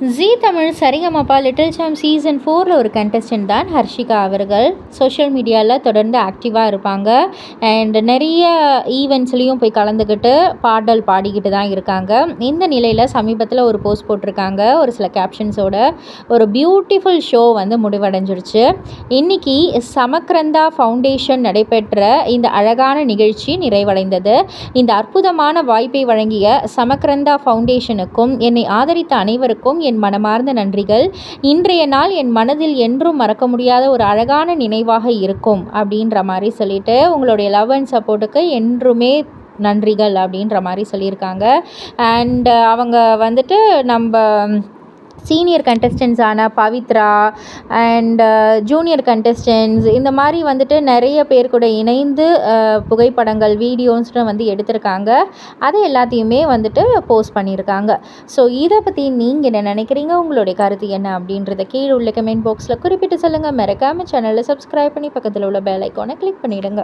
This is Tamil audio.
ஜீ Tamil Sarigamapa little champs season 4 ஒரு கண்டஸ்டன்ட் தான் ஹர்ஷிகா அவர்கள். சோஷியல் மீடியாவில் தொடர்ந்து ஆக்டிவாக இருப்பாங்க. அண்ட் நிறைய ஈவெண்ட்ஸ்லேயும் போய் கலந்துக்கிட்டு பாடல் பாடிக்கிட்டு தான் இருக்காங்க. இந்த நிலையில் சமீபத்தில் ஒரு போஸ்ட் போட்டிருக்காங்க ஒரு சில கேப்ஷன்ஸோட. ஒரு பியூட்டிஃபுல் ஷோ வந்து முடிவடைஞ்சிருச்சு. இன்றைக்கி சமக்ரந்தா ஃபவுண்டேஷன் நடைபெற்ற இந்த அழகான நிகழ்ச்சி நிறைவடைந்தது. இந்த அற்புதமான வாய்ப்பை வழங்கிய சமக்ரந்தா ஃபவுண்டேஷனுக்கும் என்னை ஆதரித்த அனைவருக்கும் என் மனமார்ந்த நன்றிகள். இன்றைய நாள் என் மனதில் என்றும் மறக்க முடியாத ஒரு அழகான நினைவாக இருக்கும் அப்படின்ற மாதிரி சொல்லிட்டு உங்களுடைய லவ் அண்ட் சப்போர்ட்டுக்கு என்றுமே நன்றிகள் அப்படின்ற மாதிரி சொல்லியிருக்காங்க. அண்ட் அவங்க வந்துட்டு நம்ம சீனியர் கண்டஸ்டன்ஸான பவித்ரா அண்ட் ஜூனியர் கண்டஸ்டன்ஸ் இந்த மாதிரி வந்துட்டு நிறைய பேர் கூட இணைந்து புகைப்படங்கள் வீடியோஸ்னு வந்து எடுத்திருக்காங்க. அதை எல்லாத்தையுமே வந்துட்டு போஸ்ட் பண்ணியிருக்காங்க. ஸோ இதை பற்றி நீங்கள் என்ன நினைக்கிறீங்க, உங்களுடைய கருத்து என்ன அப்படின்றத கீழே உள்ள கமெண்ட் பாக்ஸில் குறிப்பிட்டு சொல்லுங்கள். மறக்காமல் சேனலை சப்ஸ்கிரைப் பண்ணி பக்கத்தில் உள்ள பெல் ஐக்கானை கிளிக் பண்ணிவிடுங்க.